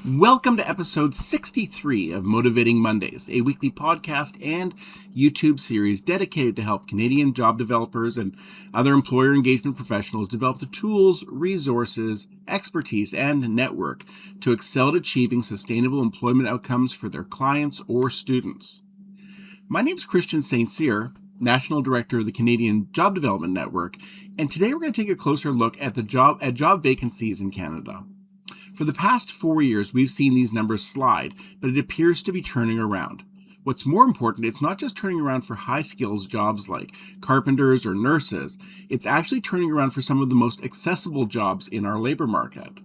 Welcome to episode 63 of Motivating Mondays, a weekly podcast and YouTube series dedicated to help Canadian job developers and other employer engagement professionals develop the tools, resources, expertise, and network to excel at achieving sustainable employment outcomes for their clients or students. My name is Christian St. Cyr, National Director of the Canadian Job Development Network, and today we're going to take a closer look at job vacancies in Canada. For the past 4 years, we've seen these numbers slide, but it appears to be turning around. What's more important, it's not just turning around for high skills jobs like carpenters or nurses, it's actually turning around for some of the most accessible jobs in our labor market.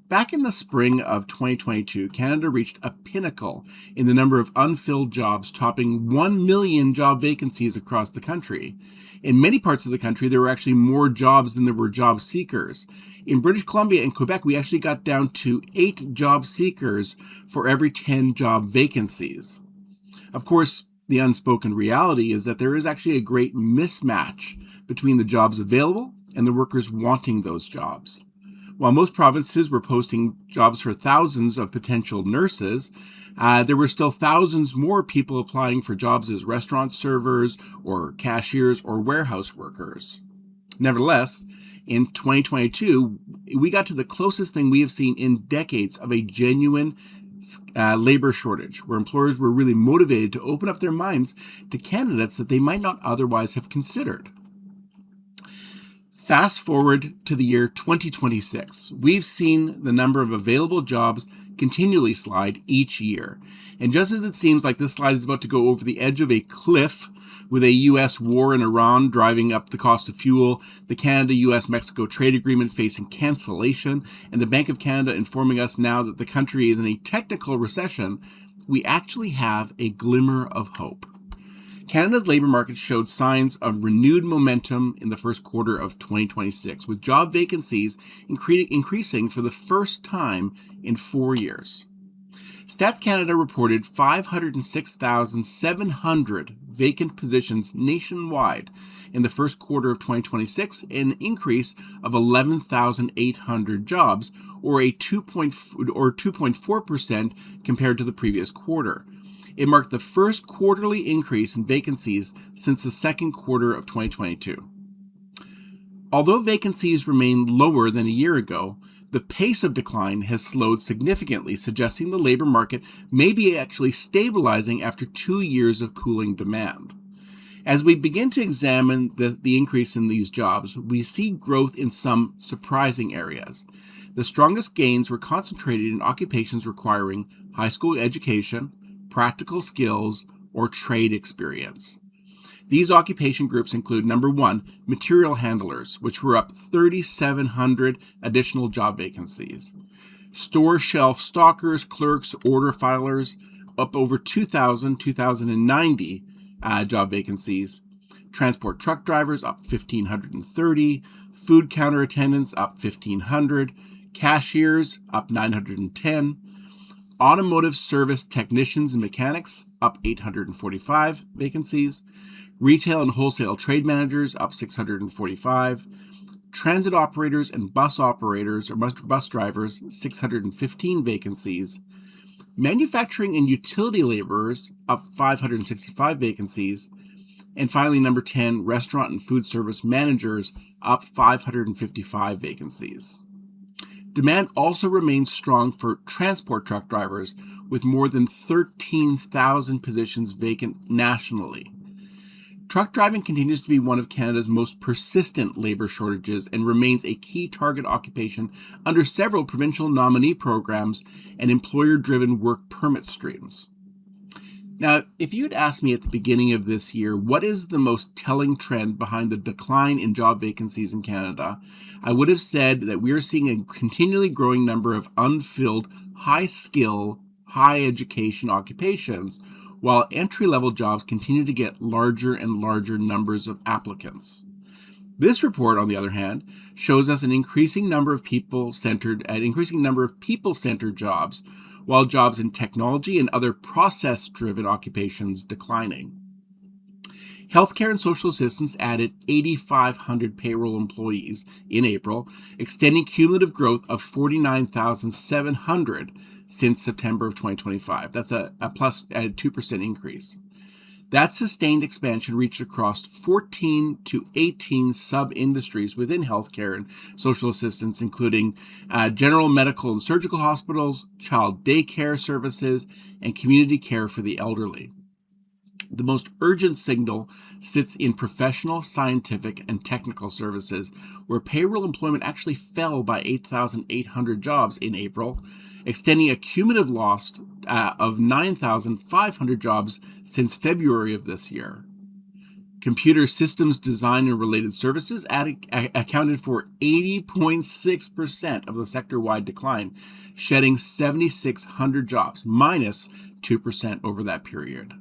Back in the spring of 2022, Canada reached a pinnacle in the number of unfilled jobs, topping 1 million job vacancies across the country. In many parts of the country, there were actually more jobs than there were job seekers. In British Columbia and Quebec, we actually got down to 8 job seekers for every 10 job vacancies. Of course, the unspoken reality is that there is actually a great mismatch between the jobs available and the workers wanting those jobs. While most provinces were posting jobs for thousands of potential nurses, there were still thousands more people applying for jobs as restaurant servers or cashiers or warehouse workers. Nevertheless, in 2022, we got to the closest thing we have seen in decades of a genuine labor shortage, where employers were really motivated to open up their minds to candidates that they might not otherwise have considered. Fast forward to the year 2026. We've seen the number of available jobs continually slide each year. And just as it seems like this slide is about to go over the edge of a cliff with a U.S. war in Iran driving up the cost of fuel, the Canada-U.S.-Mexico trade agreement facing cancellation, and the Bank of Canada informing us now that the country is in a technical recession, we actually have a glimmer of hope. Canada's labor market showed signs of renewed momentum in the first quarter of 2026, with job vacancies increasing for the first time in 4 years. Stats Canada reported 506,700 vacant positions nationwide in the first quarter of 2026, an increase of 11,800 jobs, or 2.4% compared to the previous quarter. It marked the first quarterly increase in vacancies since the second quarter of 2022. Although vacancies remain lower than a year ago, the pace of decline has slowed significantly, suggesting the labor market may be actually stabilizing after 2 years of cooling demand. As we begin to examine the increase in these jobs, we see growth in some surprising areas. The strongest gains were concentrated in occupations requiring high school education, practical skills, or trade experience. These occupation groups include, number 1, material handlers, which were up 3,700 additional job vacancies. Store shelf stockers, clerks, order filers, up over 2,090 job vacancies. Transport truck drivers, up 1,530. Food counter attendants, up 1,500. Cashiers, up 910. Automotive service technicians and mechanics, up 845 vacancies. Retail and wholesale trade managers, up 645. Transit operators and bus operators or bus drivers, 615 vacancies. Manufacturing and utility laborers, up 565 vacancies. And finally, number 10, restaurant and food service managers, up 555 vacancies. Demand also remains strong for transport truck drivers, with more than 13,000 positions vacant nationally. Truck driving continues to be one of Canada's most persistent labor shortages and remains a key target occupation under several provincial nominee programs and employer-driven work permit streams. Now, if you'd asked me at the beginning of this year, what is the most telling trend behind the decline in job vacancies in Canada, I would have said that we are seeing a continually growing number of unfilled, high-skill, high-education occupations, while entry-level jobs continue to get larger and larger numbers of applicants. This report, on the other hand, shows us an increasing number of people-centered jobs, while jobs in technology and other process-driven occupations declining. Healthcare and social assistance added 8,500 payroll employees in April, extending cumulative growth of 49,700 since September of 2025. That's a 2% increase. That sustained expansion reached across 14 to 18 sub-industries within healthcare and social assistance, including general medical and surgical hospitals, child daycare services, and community care for the elderly. The most urgent signal sits in professional, scientific, and technical services, where payroll employment actually fell by 8,800 jobs in April, extending a cumulative loss of 9,500 jobs since February of this year. Computer systems design and related services accounted for 80.6% of the sector-wide decline, shedding 7,600 jobs, minus 2% over that period.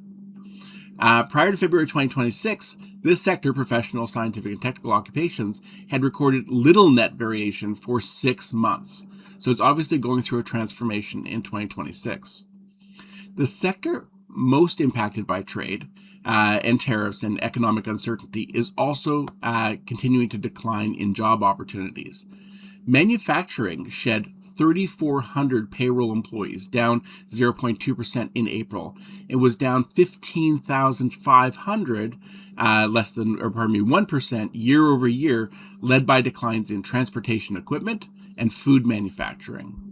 Prior to February 2026, this sector, professional, scientific, and technical occupations, had recorded little net variation for 6 months. So it's obviously going through a transformation in 2026. The sector most impacted by trade and tariffs and economic uncertainty is also continuing to decline in job opportunities. Manufacturing shed 3,400 payroll employees, down 0.2% in April. It was down 15,500, 1% year over year, led by declines in transportation equipment and food manufacturing.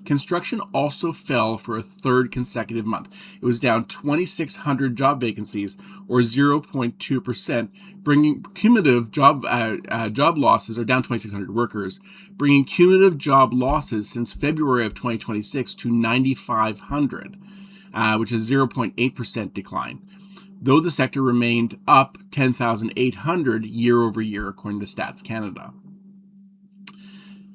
Construction also fell for a third consecutive month. It was down 2,600 job vacancies, or 0.2%, bringing cumulative job losses, or down 2,600 workers, bringing cumulative job losses since February of 2026 to 9,500, which is 0.8% decline, though the sector remained up 10,800 year over year, according to Stats Canada.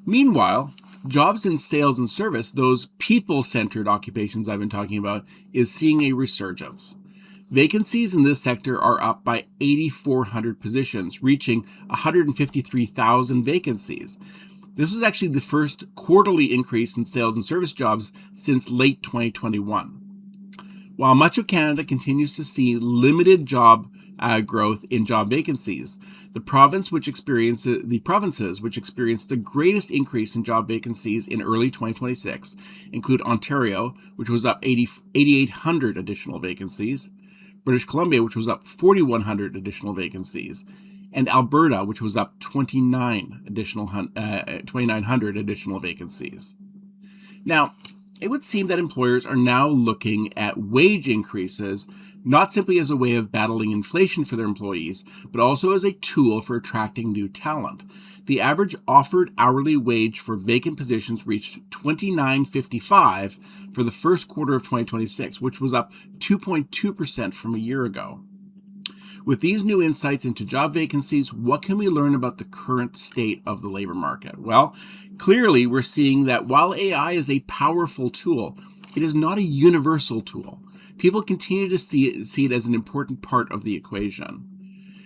Meanwhile, jobs in sales and service, those people-centered occupations I've been talking about, is seeing a resurgence. Vacancies in this sector are up by 8,400 positions, reaching 153,000 vacancies. This was actually the first quarterly increase in sales and service jobs since late 2021. While much of Canada continues to see limited job growth in job vacancies, the provinces which experienced the greatest increase in job vacancies in early 2026 include Ontario, which was up 8,800 additional vacancies, British Columbia, which was up 4,100 additional vacancies, and Alberta, which was up 2,900 additional vacancies. Now, it would seem that employers are now looking at wage increases not simply as a way of battling inflation for their employees, but also as a tool for attracting new talent. The average offered hourly wage for vacant positions reached $29.55 for the first quarter of 2026, which was up 2.2% from a year ago. With these new insights into job vacancies, what can we learn about the current state of the labor market? Well, clearly we're seeing that while AI is a powerful tool, it is not a universal tool. People continue to see it as an important part of the equation.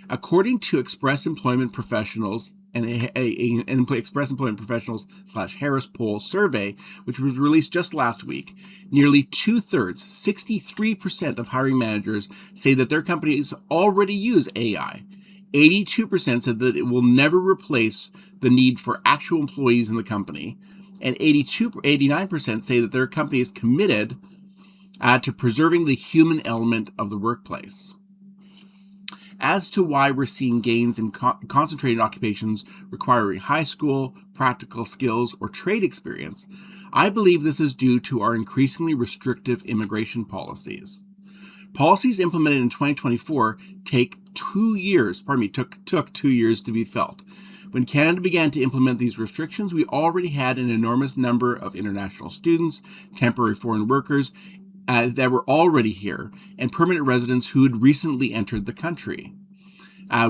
According to Express Employment Professionals and Express Employment Professionals / Harris Poll survey, which was released just last week, nearly 2/3, 63% of hiring managers say that their companies already use AI. 82% said that it will never replace the need for actual employees in the company, and 89% say that their company is committed to preserving the human element of the workplace. As to why we're seeing gains in concentrated occupations requiring high school, practical skills, or trade experience, I believe this is due to our increasingly restrictive immigration policies. Policies implemented in 2024 took 2 years to be felt. When Canada began to implement these restrictions, we already had an enormous number of international students, temporary foreign workers that were already here, and permanent residents who had recently entered the country.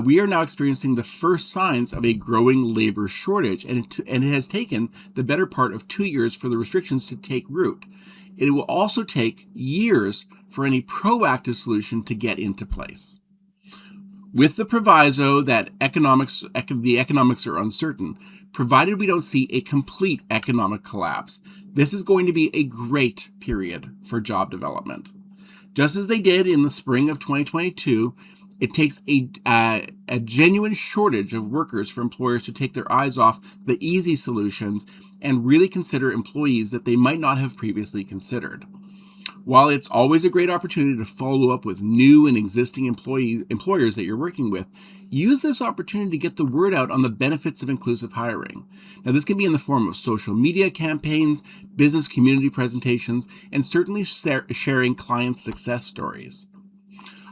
We are now experiencing the first signs of a growing labor shortage, and it has taken the better part of 2 years for the restrictions to take root. It will also take years for any proactive solution to get into place. With the proviso that the economics are uncertain, provided we don't see a complete economic collapse, this is going to be a great period for job development. Just as they did in the spring of 2022, It takes a genuine shortage of workers for employers to take their eyes off the easy solutions and really consider employees that they might not have previously considered. While it's always a great opportunity to follow up with new and existing employers that you're working with, use this opportunity to get the word out on the benefits of inclusive hiring. Now, this can be in the form of social media campaigns, business community presentations, and certainly sharing client success stories.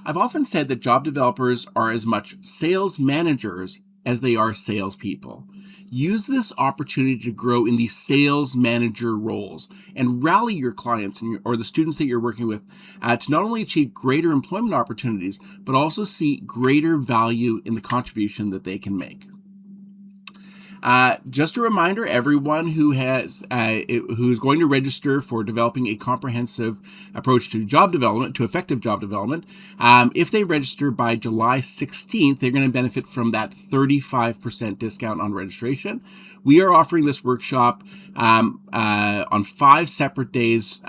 I've often said that job developers are as much sales managers as they are salespeople. Use this opportunity to grow in these sales manager roles and rally your clients or the students that you're working with to not only achieve greater employment opportunities, but also see greater value in the contribution that they can make. Just a reminder, everyone who is going to register for developing a comprehensive approach to job development, to effective job development, if they register by July 16th, they're going to benefit from that 35% discount on registration. We are offering this workshop on 5 separate days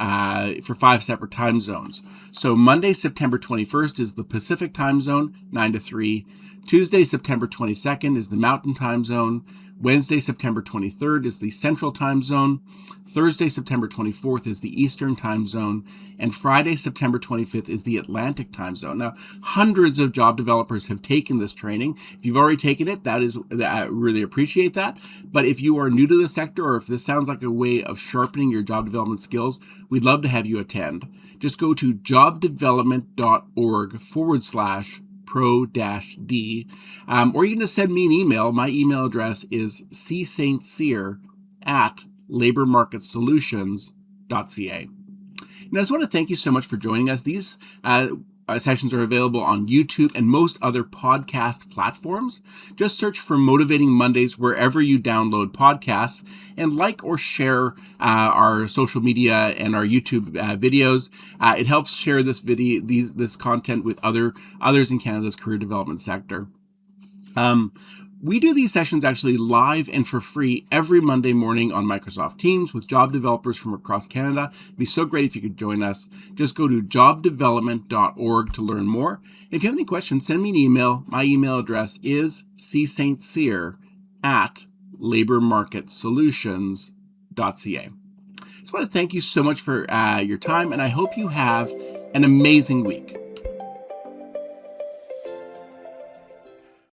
for 5 separate time zones. So Monday, September 21st is the Pacific time zone, 9 to 3. Tuesday, September 22nd is the Mountain time zone. Wednesday, September 23rd is the Central time zone. Thursday, September 24th is the Eastern time zone. And Friday, September 25th is the Atlantic time zone. Now, hundreds of job developers have taken this training. If you've already taken it, I really appreciate that. But if you are new to the sector, or if this sounds like a way of sharpening your job development skills, we'd love to have you attend. Just go to jobdevelopment.org/pro-d, or you can just send me an email. My email address is cstcyr@labormarketsolutions.ca. And I just want to thank you so much for joining us. These sessions are available on YouTube and most other podcast platforms. Just search for Motivating Mondays wherever you download podcasts, and like or share our social media and our YouTube videos. It helps share this content with others in Canada's career development sector. We do these sessions actually live and for free every Monday morning on Microsoft Teams with job developers from across Canada. It'd be so great if you could join us. Just go to jobdevelopment.org to learn more. If you have any questions, send me an email. My email address is cstcyr@labormarketsolutions.ca. I just want to thank you so much for your time, and I hope you have an amazing week.